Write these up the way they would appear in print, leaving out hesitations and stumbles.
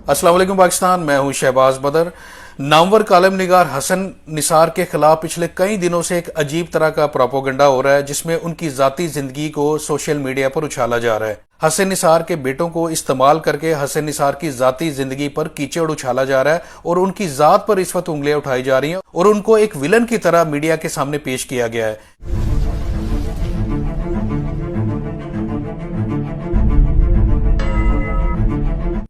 अस्सलाम वालेकुम पाकिस्तान। मैं हूं शहबाज बदर। नामवर कालम निगार हसन निसार के खिलाफ पिछले कई दिनों से एक अजीब तरह का प्रोपोगंडा हो रहा है, जिसमें उनकी जाती जिंदगी को सोशल मीडिया पर उछाला जा रहा है। हसन निसार के बेटों को इस्तेमाल करके हसन निसार की जाती जिंदगी पर कीचड़ उछाला जा रहा है और उनकी जात पर इस वक्त उंगलियां उठाई जा रही हैं और उनको एक विलन की तरह मीडिया के सामने पेश किया गया है।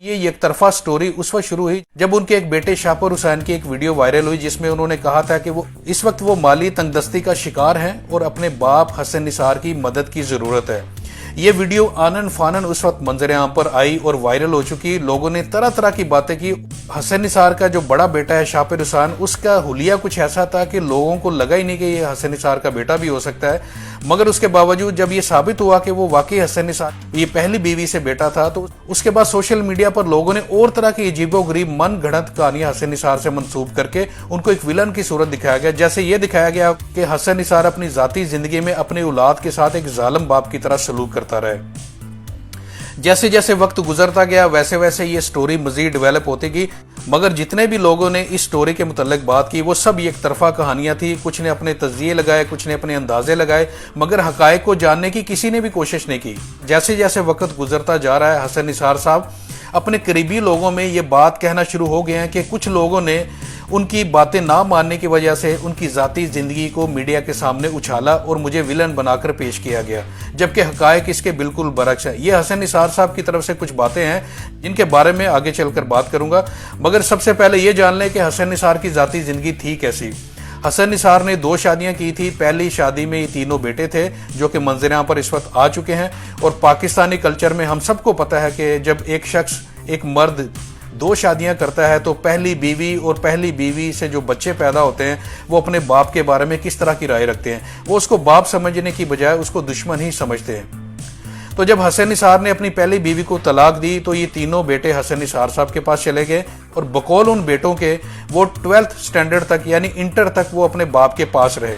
ये एक तरफा स्टोरी उस वक्त शुरू हुई जब उनके एक बेटे शाहपुर हुसैन की एक वीडियो वायरल हुई, जिसमें उन्होंने कहा था कि वो इस वक्त वो माली तंगदस्ती का शिकार हैं और अपने बाप हसन निसार की मदद की जरूरत है। ये वीडियो आनन फानन उस वक्त मंजरे आम पर आई और वायरल हो चुकी। लोगों ने तरह तरह की बातें की। हसन निसार का जो बड़ा बेटा है शाहपुर हुसैन, उसका हुलिया कुछ ऐसा था कि लोगों को लगा ही नहीं कि ये हसन निसार का बेटा भी हो सकता है। मगर उसके बावजूद जब ये साबित हुआ कि वो वाकई हसन निसार ये पहली बीवी से बेटा था, तो उसके बाद सोशल मीडिया पर लोगों ने और तरह की अजीबोगरीब मन गढ़ंत कहानियां हसन निसार से मंसूब करके उनको एक विलन की सूरत दिखाया गया। जैसे ये दिखाया गया कि हसन निसार अपनी जाती जिंदगी में अपने औलाद के साथ एक जालिम बाप की तरह सलूक करता रहे। जैसे जैसे वक्त गुजरता गया वैसे वैसे ये स्टोरी मजीद डेवलप होती गई, मगर जितने भी लोगों ने इस स्टोरी के मुतल्लिक बात की वो सब एक तरफा कहानियां थी। कुछ ने अपने तज्जिए लगाए, कुछ ने अपने अंदाजे लगाए, मगर हकायक को जानने की किसी ने भी कोशिश नहीं की। जैसे जैसे वक्त गुजरता जा रहा है, हसन निसार साहब अपने करीबी लोगों में ये बात कहना शुरू हो गए हैं कि कुछ लोगों ने उनकी बातें ना मानने की वजह से उनकी जाती जिंदगी को मीडिया के सामने उछाला और मुझे विलन बनाकर पेश किया गया, जबकि हकायक इसके बिल्कुल बरक्स है। ये हसन निसार साहब की तरफ से कुछ बातें हैं जिनके बारे में आगे चलकर बात करूंगा, मगर सबसे पहले ये जान लें कि हसन निसार की जाती जिंदगी थी कैसी। हसन निसार ने 2 शादियां की थी। पहली शादी में ये तीनों बेटे थे जो कि मंजर पर इस वक्त आ चुके हैं। और पाकिस्तानी कल्चर में हम सबको पता है कि जब एक शख्स, एक मर्द 2 शादियां करता है तो पहली बीवी और पहली बीवी से जो बच्चे पैदा होते हैं वो अपने बाप के बारे में किस तरह की राय रखते हैं। वो उसको बाप समझने की बजाय उसको दुश्मन ही समझते हैं। तो जब हसन निसार ने अपनी पहली बीवी को तलाक दी तो ये तीनों बेटे हसन निसार साहब के पास चले गए और बकौल उन बेटों के वो 12th स्टैंडर्ड तक यानी इंटर तक वो अपने बाप के पास रहे।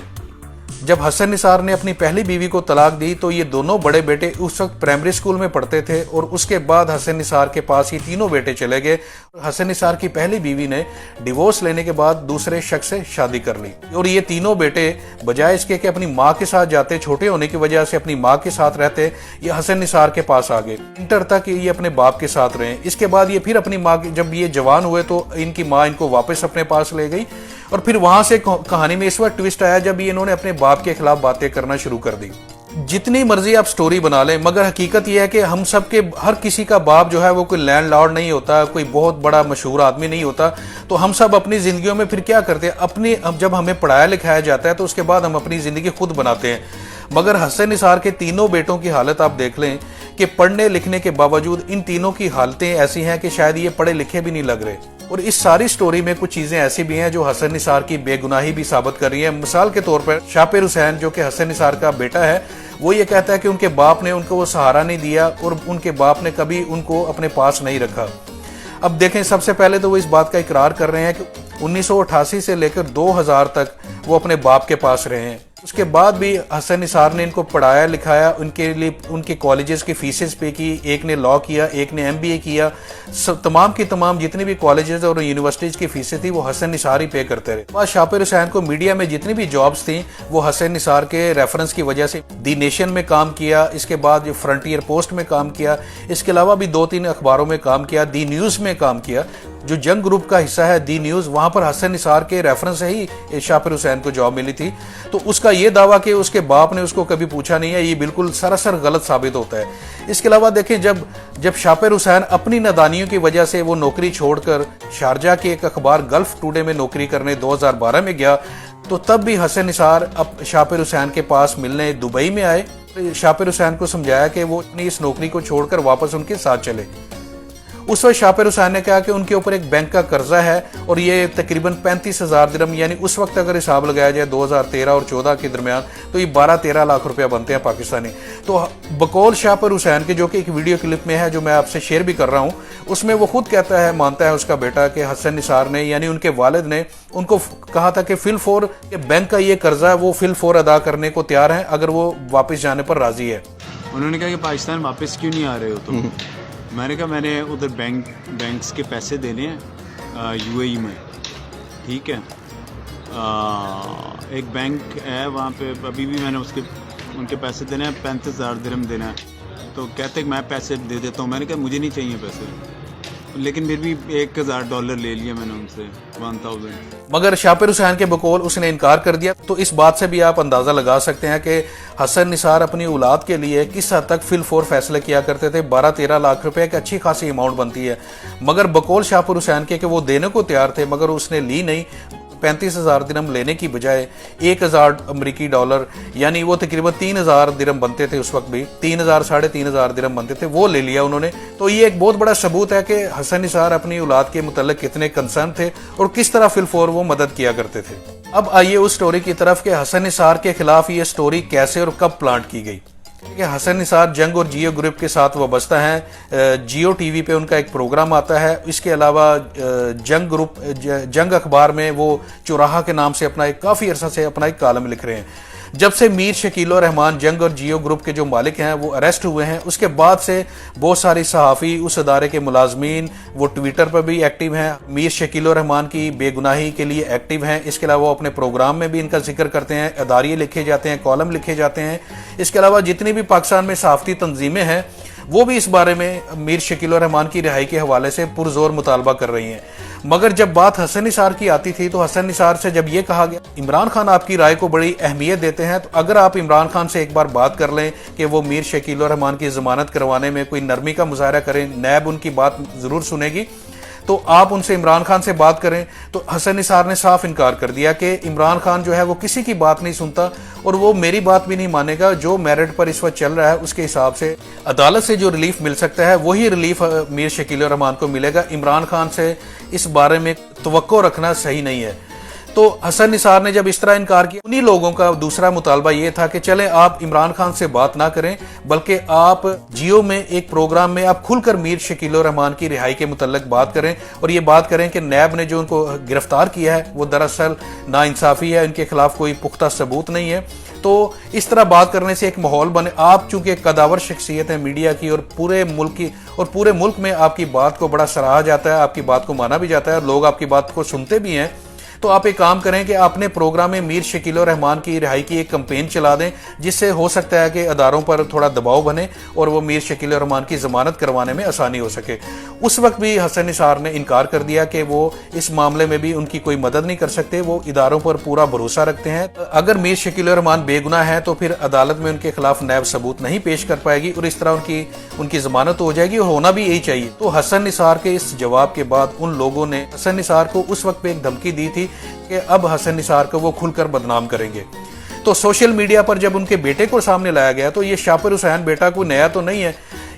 जब हसन निसार ने अपनी पहली बीवी को तलाक दी तो ये दोनों बड़े बेटे उस वक्त प्राइमरी स्कूल में पढ़ते थे और उसके बाद हसन निसार के पास ये तीनों बेटे चले गए। हसन निसार की पहली बीवी ने डिवोर्स लेने के बाद दूसरे शख्स से शादी कर ली और ये तीनों बेटे बजाय इसके कि अपनी माँ के साथ जाते, छोटे होने की वजह से अपनी माँ के साथ रहते, ये हसन निसार के पास आ गए। इंटर तक ये अपने बाप के साथ रहे। इसके बाद ये फिर अपनी माँ, जब ये जवान हुए तो इनकी माँ इनको वापस अपने पास ले गई और फिर वहां से कहानी में इस वक्त ट्विस्ट आया जब ये इन्होंने अपने बाप के खिलाफ बातें करना शुरू कर दी। जितनी मर्जी आप स्टोरी बना लें, मगर हकीकत यह है कि हम सब के हर किसी का बाप जो है वो कोई लैंडलॉर्ड नहीं होता, कोई बहुत बड़ा मशहूर आदमी नहीं होता। तो हम सब अपनी जिंदगियों में फिर क्या करते हैं, अपनी जब हमें पढ़ाया लिखाया जाता है तो उसके बाद हम अपनी जिंदगी खुद बनाते हैं। मगर हसन निसार के तीनों बेटों की हालत आप देख लें कि पढ़ने लिखने के बावजूद इन तीनों की हालतें ऐसी हैं कि शायद ये पढ़े लिखे भी नहीं लग रहे। और इस सारी स्टोरी में कुछ चीजें ऐसी भी हैं जो हसन निसार की बेगुनाही भी साबित कर रही है। मिसाल के तौर पर शाहपुर हुसैन जो कि हसन निसार का बेटा है, वो ये कहता है कि उनके बाप ने उनको वो सहारा नहीं दिया और उनके बाप ने कभी उनको अपने पास नहीं रखा। अब देखें, सबसे पहले तो वो इस बात का इकरार कर रहे हैं कि 1988 से लेकर 2000 तक वो अपने बाप के पास रहे हैं। उसके बाद भी हसन निसार ने इनको पढ़ाया लिखाया, उनके लिए उनके कॉलेजेस की फीसेस पे की। एक ने लॉ किया, एक ने MBA किया। तमाम की तमाम जितनी भी कॉलेजेस और यूनिवर्सिटीज की फीसें थी वो हसन निसार ही पे करते रहे। बाद शाहपुर हुसैन को मीडिया में जितनी भी जॉब्स थी वो हसन निसार के रेफरेंस की वजह से दी नेशन में काम किया, इसके बाद फ्रंटियर पोस्ट में काम किया, इसके अलावा भी 2-3 अखबारों में काम किया, दी न्यूज़ में काम किया। जो जंग ग्रुप का हिस्सा है दी न्यूज़, वहां पर हसन निसार के रेफरेंस से ही शाहपुर हुसैन को जॉब मिली थी। तो उसका ये दावा कि उसके बाप ने उसको कभी पूछा नहीं है, ये बिल्कुल सरासर गलत साबित होता है। इसके अलावा देखें, जब शाहपुर हुसैन अपनी नादानियों की वजह से वो नौकरी छोड़कर शारजा के एक अखबार गल्फ टुडे में नौकरी करने 2012 में गया, तो तब भी हसन निसार अब शाहपुर हुसैन के पास मिलने दुबई में आए। शाहपुर हुसैन को समझाया कि वो अपनी इस नौकरी को छोड़कर वापस उनके साथ चले। उस वक्त शाहपुर हुसैन ने कहा कि उनके ऊपर एक बैंक का कर्जा है और ये तकरीबन 35,000 दिरहम, यानी उस वक्त अगर हिसाब लगाया जाए 2013 और 14 के दरमियान तो ये 12-13 लाख रुपया बनते हैं पाकिस्तानी। तो बकौल शाहपुर हुसैन के, जो कि एक वीडियो क्लिप में है जो मैं आपसे शेयर भी कर रहा हूँ, उसमें वो खुद कहता है, मानता है उसका बेटा कि हसन निसार ने यानी उनके वालिद ने उनको कहा था कि फिल-फौर बैंक का ये कर्जा है वो फिल-फौर अदा करने को तैयार है अगर वो वापस जाने पर राजी है। उन्होंने कहा कि पाकिस्तान वापस क्यों नहीं आ रहे हो तुम? میں نے کہا میں نے ادھر بینکس کے پیسے دینے ہیں UAE میں، ٹھیک ہے، ایک بینک ہے وہاں پہ، ابھی بھی میں نے ان کے پیسے دینے ہیں، 35,000 درہم دینا ہے. تو کہتے کہ میں پیسے دے دیتا ہوں. میں نے کہا مجھے نہیں چاہیے پیسے، لیکن پھر بھی $1,000 لے لیا میں نے ان سے، 1,000. مگر شاپر حسین کے بقول اس نے انکار کر دیا. تو اس بات سے بھی آپ اندازہ لگا سکتے ہیں کہ حسن نثار اپنی اولاد کے لیے کس حد تک فی الفور فیصلے کیا کرتے تھے. 12-13 لاکھ روپے ایک اچھی خاصی اماؤنٹ بنتی ہے، مگر بقول شاپر حسین کے کہ وہ دینے کو تیار تھے، مگر اس نے لی نہیں. 35,000 درہم لینے کی بجائے $1,000 یعنی وہ تقریباً 3,000 درہم بنتے تھے اس وقت بھی، 3,000-3,500 درہم بنتے تھے، وہ لے لیا انہوں نے. تو یہ ایک بہت بڑا ثبوت ہے کہ حسن نثار اپنی اولاد کے متعلق کتنے کنسرن تھے اور کس طرح فی الفور وہ مدد کیا کرتے تھے. اب آئیے اس سٹوری کی طرف کہ حسن نثار کے خلاف یہ سٹوری کیسے اور کب پلانٹ کی گئی. کہ حسن نثار جنگ اور جیو گروپ کے ساتھ وابستہ ہیں. جیو ٹی وی پہ ان کا ایک پروگرام آتا ہے. اس کے علاوہ جنگ اخبار میں وہ چوراہا کے نام سے کافی عرصہ سے اپنا ایک کالم لکھ رہے ہیں. جب سے میر شکیل الرحمان جنگ اور جیو گروپ کے جو مالک ہیں وہ اریسٹ ہوئے ہیں، اس کے بعد سے بہت ساری صحافی، اس ادارے کے ملازمین وہ ٹویٹر پر بھی ایکٹیو ہیں، میر شکیل الرحمان کی بے گناہی کے لیے ایکٹیو ہیں. اس کے علاوہ وہ اپنے پروگرام میں بھی ان کا ذکر کرتے ہیں، اداریے لکھے جاتے ہیں، کالم لکھے جاتے ہیں. اس کے علاوہ جتنی بھی پاکستان میں صحافتی تنظیمیں ہیں وہ بھی اس بارے میں میر شکیل الرحمان کی رہائی کے حوالے سے پرزور مطالبہ کر رہی ہیں. مگر جب بات حسن نثار کی آتی تھی تو حسن نثار سے جب یہ کہا گیا عمران خان آپ کی رائے کو بڑی اہمیت دیتے ہیں، تو اگر آپ عمران خان سے ایک بار بات کر لیں کہ وہ میر شکیل الرحمان کی ضمانت کروانے میں کوئی نرمی کا مظاہرہ کریں، نیب ان کی بات ضرور سنے گی، تو آپ ان سے عمران خان سے بات کریں. تو حسن نثار نے صاف انکار کر دیا کہ عمران خان جو ہے وہ کسی کی بات نہیں سنتا اور وہ میری بات بھی نہیں مانے گا. جو میرٹ پر اس وقت چل رہا ہے اس کے حساب سے عدالت سے جو ریلیف مل سکتا ہے وہی ریلیف میر شکیل الرحمان کو ملے گا. عمران خان سے اس بارے میں توقع رکھنا صحیح نہیں ہے. تو حسن نثار نے جب اس طرح انکار کیا، انہی لوگوں کا دوسرا مطالبہ یہ تھا کہ چلیں آپ عمران خان سے بات نہ کریں، بلکہ آپ جیو میں ایک پروگرام میں آپ کھل کر میر شکیل الرحمان کی رہائی کے متعلق بات کریں اور یہ بات کریں کہ نیب نے جو ان کو گرفتار کیا ہے وہ دراصل ناانصافی ہے، ان کے خلاف کوئی پختہ ثبوت نہیں ہے. تو اس طرح بات کرنے سے ایک ماحول بنے. آپ چونکہ ایک قداور شخصیت ہے میڈیا کی اور پورے ملک میں آپ کی بات کو بڑا سراہا جاتا ہے، آپ کی بات کو مانا بھی جاتا ہے اور لوگ آپ کی بات کو سنتے بھی ہیں. تو آپ ایک کام کریں کہ اپنے پروگرام میں میر شکیل الرحمان کی رہائی کی ایک کمپین چلا دیں، جس سے ہو سکتا ہے کہ اداروں پر تھوڑا دباؤ بنے اور وہ میر شکیل الرحمان کی ضمانت کروانے میں آسانی ہو سکے. اس وقت بھی حسن نثار نے انکار کر دیا کہ وہ اس معاملے میں بھی ان کی کوئی مدد نہیں کر سکتے، وہ اداروں پر پورا بھروسہ رکھتے ہیں. اگر میر شکیل الرحمان بے گناہ ہے تو پھر عدالت میں ان کے خلاف نیب ثبوت نہیں پیش کر پائے گی اور اس طرح ان کی ضمانت ہو جائے گی اور ہونا بھی یہی چاہیے. تو حسن نثار کے اس جواب کے بعد ان لوگوں نے حسن نثار کو اس وقت پہ ایک دھمکی دی تھی کہ اب حسن نثار کو وہ کھل کر بدنام کریں گے. تو سوشل میڈیا پر جب ان کے بیٹے کو سامنے لایا گیا تو یہ شاپر حسین بیٹا کوئی نیا تو نہیں ہے،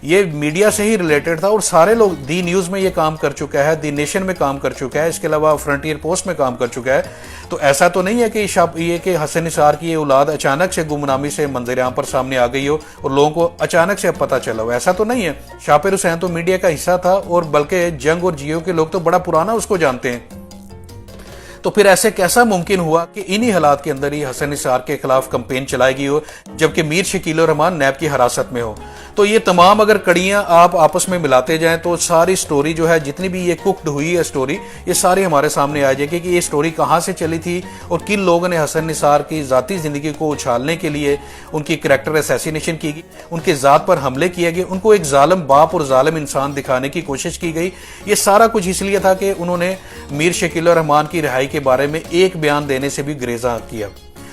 یہ میڈیا سے ہی ریلیٹڈ تھا اور سارے لوگ دی نیوز میں یہ کام کر چکا ہے، دی نیشن میں کام کر چکا ہے، اس کے علاوہ فرنٹیئر پوسٹ میں کام کر چکا ہے. تو ایسا تو نہیں ہے کہ حسن نثار کی یہ اولاد اچانک سے گمنامی سے منظر عام پر سامنے آ گئی ہو اور لوگوں کو اچانک سے اب پتہ چلا ہو، ایسا تو نہیں ہے. شاپر حسین تو میڈیا کا حصہ تھا اور بلکہ جنگ اور جیو کے لوگ تو بڑا پرانا اس کو جانتے ہیں. تو پھر ایسے کیسا ممکن ہوا کہ انہی حالات کے اندر ہی حسن نثار کے خلاف کمپین چلائی گئی ہو جبکہ میر شکیل الرحمان نیب کی حراست میں ہو. تو یہ تمام اگر کڑیاں آپ آپس میں ملاتے جائیں تو ساری سٹوری جو ہے، جتنی بھی یہ کوکڈ ہوئی ہے سٹوری، یہ ساری ہمارے سامنے آ جائے گی کہ یہ سٹوری کہاں سے چلی تھی اور کن لوگوں نے حسن نثار کی ذاتی زندگی کو اچھالنے کے لیے ان کی کریکٹر اسیسینیشن کی گئی، ان کے ذات پر حملے کیے گئے، ان کو ایک ظالم باپ اور ظالم انسان دکھانے کی کوشش کی گئی. یہ سارا کچھ اس لیے تھا کہ انہوں نے میر شکیل الرحمان کی رہائی کے بارے میں ایک بیان دینے سے بھی گریزاں کیا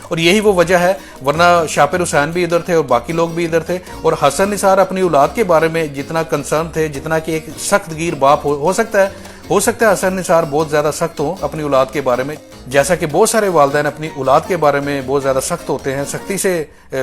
اور یہی وہ وجہ ہے، ورنہ شاپر حسین بھی ادھر تھے اور باقی لوگ بھی ادھر تھے. اور حسن نثار اپنی اولاد کے بارے میں جتنا کنسرن تھے، جتنا کہ ایک سخت گیر باپ ہو سکتا ہے حسن نثار بہت زیادہ سخت ہوں اپنی اولاد کے بارے میں، جیسا کہ بہت سارے والدین اپنی اولاد کے بارے میں بہت زیادہ سخت ہوتے ہیں، سختی سے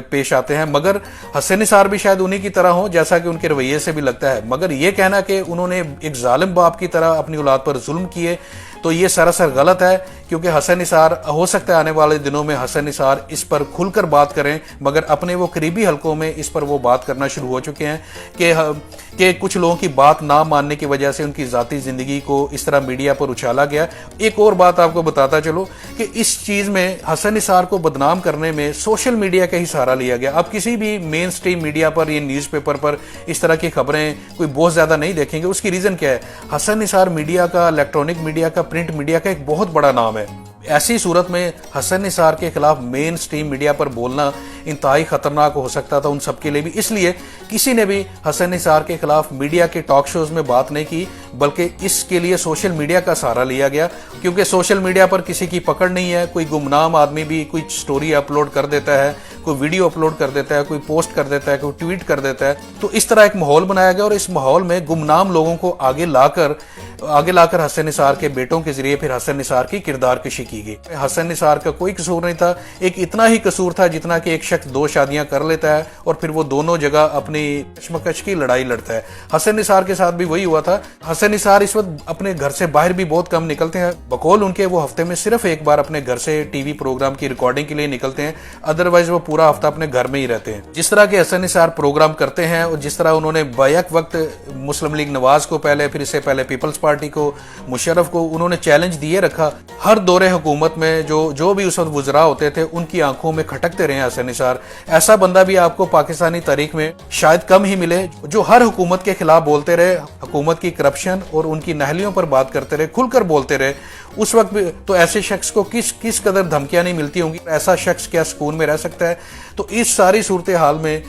پیش آتے ہیں. مگر حسن نثار بھی شاید انہی کی طرح ہوں جیسا کہ ان کے رویے سے بھی لگتا ہے. مگر یہ کہنا کہ انہوں نے ایک ظالم باپ کی طرح اپنی اولاد پر ظلم کیے تو یہ سراسر غلط ہے، क्योंकि हसन निसार हो सकता है आने वाले दिनों में हसन निसार इस पर खुलकर बात करें, मगर अपने वो करीबी हलकों में इस पर वो बात करना शुरू हो चुके हैं कि कुछ लोगों की बात ना मानने की वजह से उनकी ज़ाती ज़िंदगी को इस तरह मीडिया पर उछाला गया। एक और बात आपको बताता चलो कि इस चीज़ में हसन निसार को बदनाम करने में सोशल मीडिया का ही सहारा लिया गया। अब किसी भी मेन स्ट्रीम मीडिया पर, ये न्यूज़पेपर पर इस तरह की खबरें कोई बहुत ज़्यादा नहीं देखेंगे। उसकी रीज़न क्या है? हसन निसार मीडिया का, इलेक्ट्रॉनिक मीडिया का, प्रिंट मीडिया का एक बहुत बड़ा नाम है। ऐसी सूरत में हसन निसार के खिलाफ मेन स्ट्रीम मीडिया पर बोलना इंतहाई खतरनाक हो सकता था उन सबके लिए भी। इसलिए किसी ने भी हसन निसार के खिलाफ मीडिया के टॉक शोज में बात नहीं की, बल्कि इसके लिए सोशल मीडिया का सहारा लिया गया, क्योंकि सोशल मीडिया पर किसी की पकड़ नहीं है। कोई गुमनाम आदमी भी कोई स्टोरी अपलोड कर देता है, कोई वीडियो अपलोड कर देता है, कोई पोस्ट कर देता है, कोई ट्वीट कर देता है। तो इस तरह एक माहौल बनाया गया और इस माहौल में गुमनाम लोगों को आगे लाकर हसन निसार के बेटों के जरिए फिर हसन निसार की किरदार कशी की गई। हसन निसार का कोई कसूर नहीं था, एक इतना ही कसूर था जितना कि एक शख्स 2 शादियां कर लेता है और फिर वो दोनों जगह अपनी कशमकश की लड़ाई लड़ता है। हसन निसार के साथ भी वही हुआ था। हसन निसार इस वक्त अपने घर से बाहर भी बहुत कम निकलते हैं। बकौल उनके वो हफ्ते में सिर्फ एक बार अपने घर से टीवी प्रोग्राम की रिकॉर्डिंग के लिए निकलते हैं, अदरवाइज वो पूरा हफ्ता अपने घर में ही रहते हैं। जिस तरह के हसन निसार प्रोग्राम करते हैं और जिस तरह उन्होंने बैक वक्त मुस्लिम लीग नवाज को पहले, फिर इससे पहले पीपल्स पार्टी को, मुशर्रफ को उन्होंने चैलेंज दिए रखा। हर दौरे हुकूमत में जो भी उस वक्त वुज़रा होते थे उनकी आंखों में खटकते रहे हसन निसार। ऐसा बंदा भी आपको पाकिस्तानी तारीख में शायद कम ही मिले जो हर हुकूमत के खिलाफ बोलते रहे, हुकूमत की करप्शन और उनकी नाहलियों पर बात करते रहे, खुलकर बोलते रहे। उस वक्त भी तो ऐसे शख्स को किस कदर धमकियां नहीं मिलती होंगी, ऐसा शख्स क्या सुकून में रह सकता है? तो इस सारी सूरत हाल में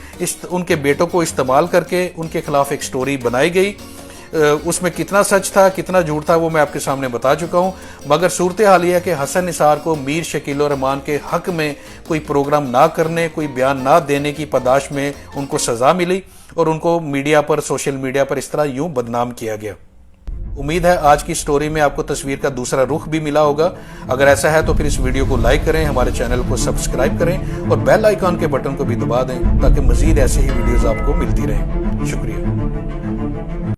उनके बेटों को इस्तेमाल करके उनके खिलाफ एक स्टोरी बनाई गई। उसमें कितना सच था, कितना झूठ था, वो मैं आपके सामने बता चुका हूं। मगर सूरत हाल यह है कि हसन निसार को मीर शकील रहमान के हक में कोई प्रोग्राम ना करने, कोई बयान ना देने की पादाश में उनको सजा मिली और उनको मीडिया पर, सोशल मीडिया पर इस तरह यूं बदनाम किया गया। उम्मीद है आज की स्टोरी में आपको तस्वीर का दूसरा रुख भी मिला होगा। अगर ऐसा है तो फिर इस वीडियो को लाइक करें, हमारे चैनल को सब्सक्राइब करें और बेल आइकॉन के बटन को भी दबा दें ताकि मजीद ऐसे ही वीडियोस आपको मिलती रहें। शुक्रिया।